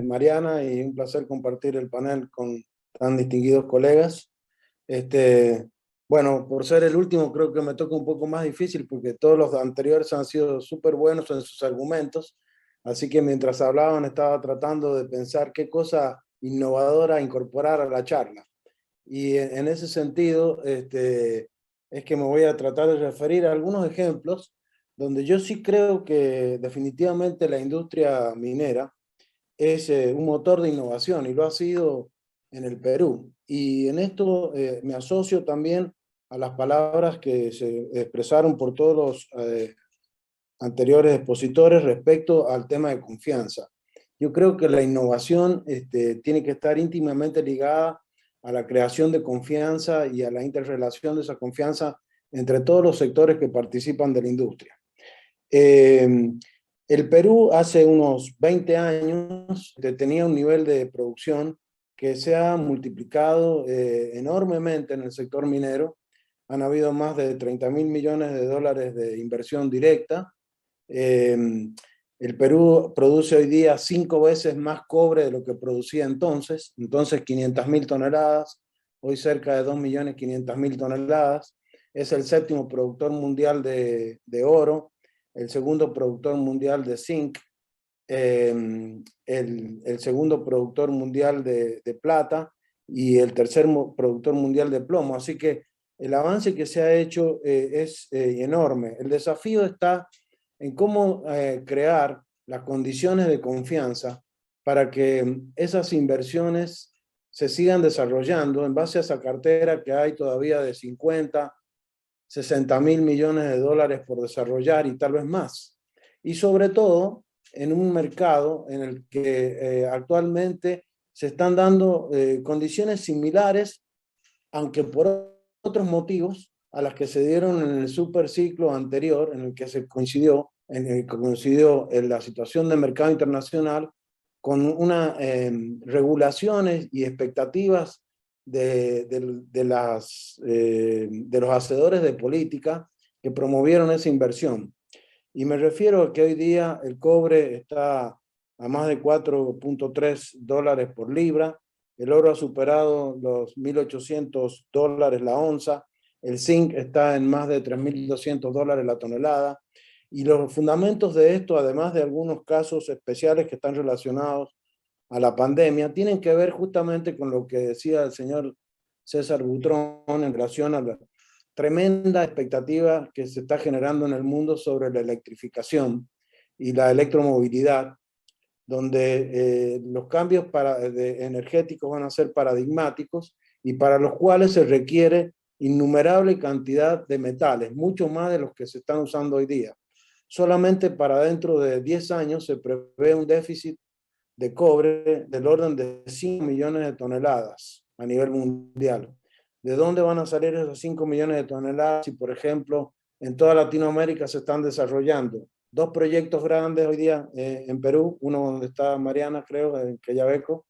Mariana, y un placer compartir el panel con tan distinguidos colegas. Este, bueno, por ser el último, creo que me toca un poco más difícil porque todos los anteriores han sido súper buenos en sus argumentos. Así que mientras hablaban, estaba tratando de pensar qué cosa innovadora incorporar a la charla. Y en ese sentido, es que me voy a tratar de referir a algunos ejemplos donde yo sí creo que definitivamente la industria minera es un motor de innovación y lo ha sido en el Perú. Y en esto me asocio también a las palabras que se expresaron por todos los anteriores expositores respecto al tema de confianza. Yo creo que la innovación tiene que estar íntimamente ligada a la creación de confianza y a la interrelación de esa confianza entre todos los sectores que participan de la industria. Eh, el Perú hace unos 20 años tenía un nivel de producción que se ha multiplicado enormemente en el sector minero. Han habido más de 30.000 millones de dólares de inversión directa. Eh, el Perú produce hoy día 5 veces más cobre de lo que producía entonces 500.000 toneladas, hoy cerca de 2.500.000 toneladas. Es el séptimo productor mundial de oro, el segundo productor mundial de zinc, el segundo productor mundial de plata y el tercer productor mundial de plomo. Así que el avance que se ha hecho es enorme. El desafío está en cómo crear las condiciones de confianza para que esas inversiones se sigan desarrollando en base a esa cartera que hay todavía de 50, 60.000 millones de dólares por desarrollar y tal vez más. Y sobre todo en un mercado en el que actualmente se están dando condiciones similares, aunque por otros motivos, a las que se dieron en el superciclo anterior, en el que se coincidió, en el que coincidió en la situación de mercado internacional con unas regulaciones y expectativas de los hacedores de política que promovieron esa inversión. Y me refiero a que hoy día el cobre está a más de 4.3 dólares por libra, el oro ha superado los 1.800 dólares la onza, el zinc está en más de 3.200 dólares la tonelada, y los fundamentos de esto, además de algunos casos especiales que están relacionados a la pandemia, tienen que ver justamente con lo que decía el señor César Butrón en relación a la tremenda expectativa que se está generando en el mundo sobre la electrificación y la electromovilidad, donde los cambios energéticos van a ser paradigmáticos y para los cuales se requiere innumerable cantidad de metales, mucho más de los que se están usando hoy día. Solamente para dentro de 10 años se prevé un déficit de cobre del orden de 5 millones de toneladas a nivel mundial. ¿De dónde van a salir esos 5 millones de toneladas si, por ejemplo, en toda Latinoamérica se están desarrollando dos proyectos grandes hoy día en Perú, uno donde está Mariana, creo, en Quellaveco,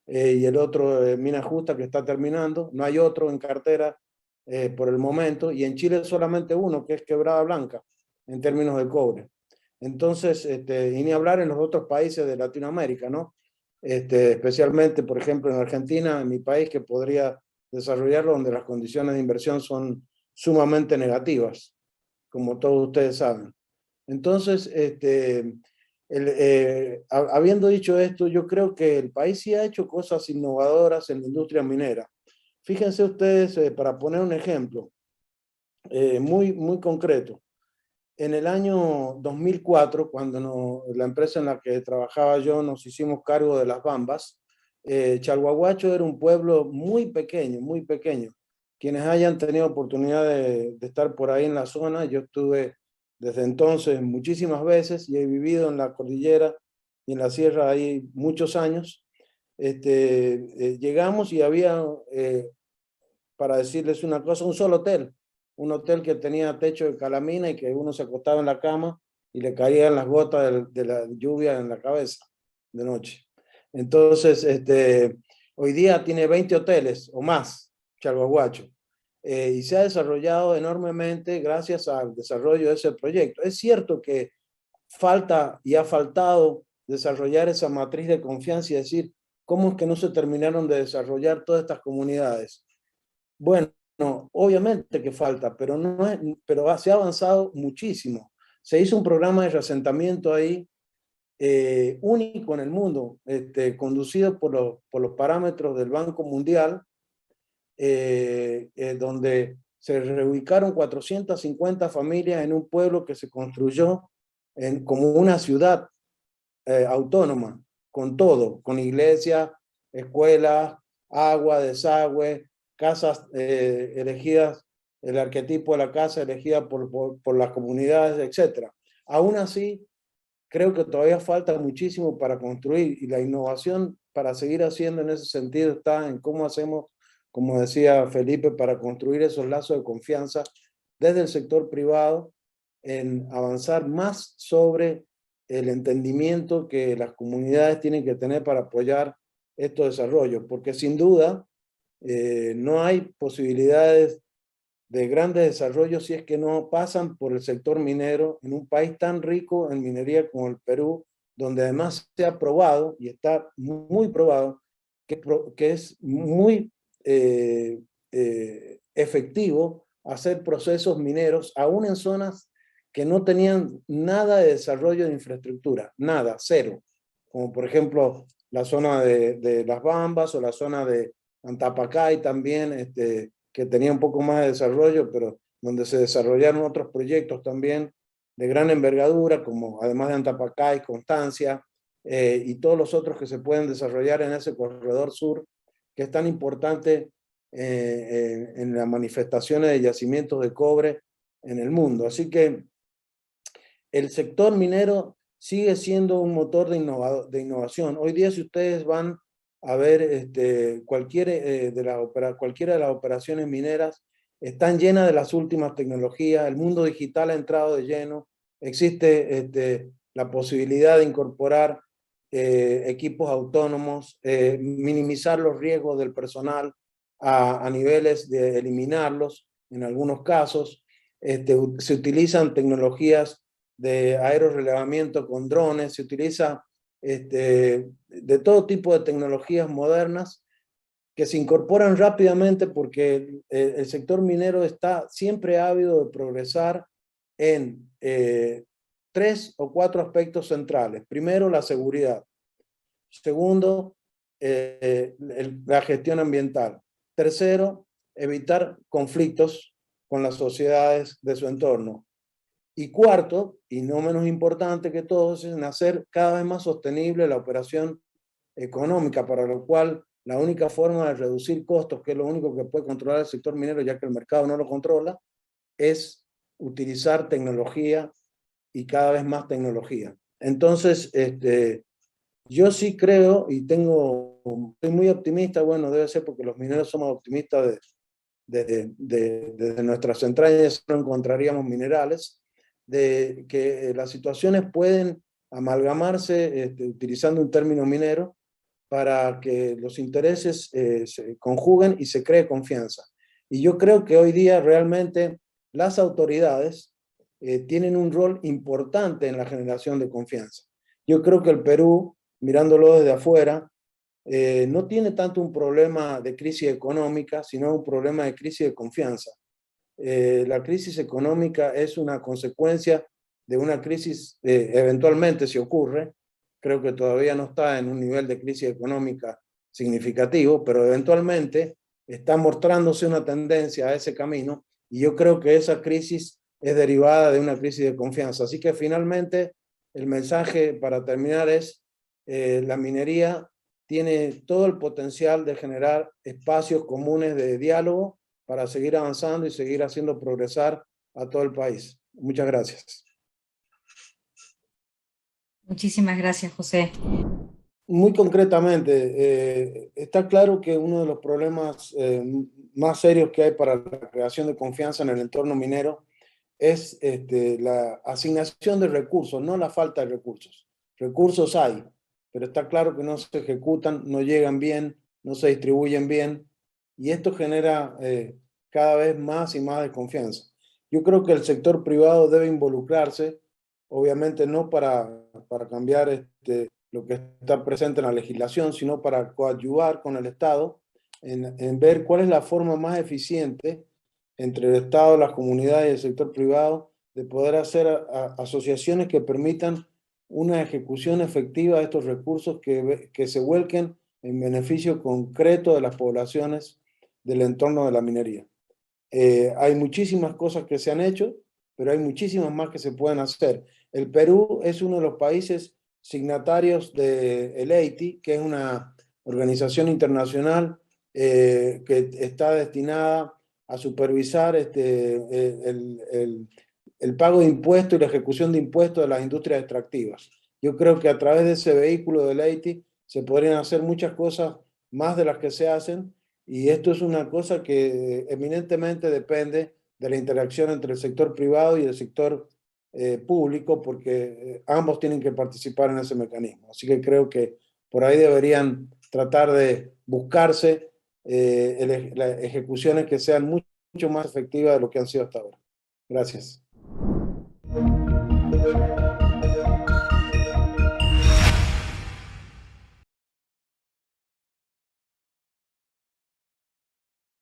y el otro, Mina Justa, que está terminando? No hay otro en cartera por el momento, y en Chile solamente uno, que es Quebrada Blanca, en términos de cobre. Entonces, y ni hablar en los otros países de Latinoamérica, ¿no? Especialmente, por ejemplo, en Argentina, en mi país, que podría desarrollarlo, donde las condiciones de inversión son sumamente negativas, como todos ustedes saben. Entonces, habiendo dicho esto, yo creo que el país sí ha hecho cosas innovadoras en la industria minera. Fíjense ustedes, para poner un ejemplo muy concreto, en el año 2004, cuando la empresa en la que trabajaba yo nos hicimos cargo de las Bambas, Chalhuahuacho era un pueblo muy pequeño, muy pequeño. Quienes hayan tenido oportunidad de estar por ahí en la zona, yo estuve desde entonces muchísimas veces y he vivido en la cordillera y en la sierra ahí muchos años. Llegamos y había, para decirles una cosa, un hotel que tenía techo de calamina y que uno se acostaba en la cama y le caían las gotas de la lluvia en la cabeza de noche. Entonces, hoy día tiene 20 hoteles o más, Chalhuahuacho. y se ha desarrollado enormemente gracias al desarrollo de ese proyecto. Es cierto que falta y ha faltado desarrollar esa matriz de confianza y decir, ¿cómo es que no se terminaron de desarrollar todas estas comunidades? Bueno, obviamente que falta, pero, se ha avanzado muchísimo. Se hizo un programa de reasentamiento ahí único en el mundo, conducido por los parámetros del Banco Mundial, donde se reubicaron 450 familias en un pueblo que se construyó como una ciudad autónoma, con todo, con iglesia, escuelas, agua, desagüe, casas elegidas, el arquetipo de la casa elegida por las comunidades, etc. Aún así, creo que todavía falta muchísimo para construir, y la innovación para seguir haciendo en ese sentido está en cómo hacemos, como decía Felipe, para construir esos lazos de confianza desde el sector privado, en avanzar más sobre el entendimiento que las comunidades tienen que tener para apoyar estos desarrollos, porque sin duda no hay posibilidades de grandes desarrollos si es que no pasan por el sector minero en un país tan rico en minería como el Perú, donde además se ha probado, y está muy probado, que es muy efectivo hacer procesos mineros, aún en zonas que no tenían nada de desarrollo de infraestructura, nada, cero, como por ejemplo la zona de Las Bambas o la zona de Antapacay también, que tenía un poco más de desarrollo, pero donde se desarrollaron otros proyectos también de gran envergadura, como además de Antapacay, Constancia, y todos los otros que se pueden desarrollar en ese corredor sur, que es tan importante en las manifestaciones de yacimientos de cobre en el mundo. Así que el sector minero sigue siendo un motor de innovación. Hoy día, si ustedes van a ver cualquiera de las operaciones mineras, están llenas de las últimas tecnologías, el mundo digital ha entrado de lleno, existe la posibilidad de incorporar equipos autónomos, minimizar los riesgos del personal a niveles de eliminarlos en algunos casos. Se utilizan tecnologías de aerorelevamiento con drones, se utiliza de todo tipo de tecnologías modernas que se incorporan rápidamente porque el sector minero está siempre ávido de progresar en 3 o 4 aspectos centrales. Primero, la seguridad. Segundo, la gestión ambiental. Tercero, evitar conflictos con las sociedades de su entorno. Y cuarto, y no menos importante que todos, es en hacer cada vez más sostenible la operación económica, para lo cual la única forma de reducir costos, que es lo único que puede controlar el sector minero, ya que el mercado no lo controla, es utilizar tecnología y cada vez más tecnología. Entonces, yo sí creo y estoy muy optimista, bueno, debe ser porque los mineros somos optimistas desde nuestras entrañas, no encontraríamos minerales, de que las situaciones pueden amalgamarse utilizando un término minero para que los intereses se conjuguen y se cree confianza. Y yo creo que hoy día realmente las autoridades tienen un rol importante en la generación de confianza. Yo creo que el Perú, mirándolo desde afuera, no tiene tanto un problema de crisis económica, sino un problema de crisis de confianza. La crisis económica es una consecuencia de una crisis, eventualmente si ocurre, creo que todavía no está en un nivel de crisis económica significativo, pero eventualmente está mostrándose una tendencia a ese camino, y yo creo que esa crisis es derivada de una crisis de confianza. Así que finalmente el mensaje para terminar es, la minería tiene todo el potencial de generar espacios comunes de diálogo para seguir avanzando y seguir haciendo progresar a todo el país. Muchas gracias. Muchísimas gracias, José. Muy concretamente, está claro que uno de los problemas más serios que hay para la creación de confianza en el entorno minero es la asignación de recursos, no la falta de recursos. Recursos hay, pero está claro que no se ejecutan, no llegan bien, no se distribuyen bien, y esto genera cada vez más y más desconfianza. Yo creo que el sector privado debe involucrarse, obviamente no para cambiar lo que está presente en la legislación, sino para coadyuvar con el Estado en ver cuál es la forma más eficiente entre el Estado, las comunidades y el sector privado de poder hacer asociaciones que permitan una ejecución efectiva de estos recursos que se vuelquen en beneficio concreto de las poblaciones del entorno de la minería. Hay muchísimas cosas que se han hecho, pero hay muchísimas más que se pueden hacer. El Perú es uno de los países signatarios del EITI, que es una organización internacional que está destinada a supervisar el pago de impuestos y la ejecución de impuestos de las industrias extractivas. Yo creo que a través de ese vehículo del EITI se podrían hacer muchas cosas más de las que se hacen, y esto es una cosa que eminentemente depende de la interacción entre el sector privado y el sector público, porque ambos tienen que participar en ese mecanismo. Así que creo que por ahí deberían tratar de buscarse las ejecuciones que sean mucho más efectivas de lo que han sido hasta ahora. Gracias.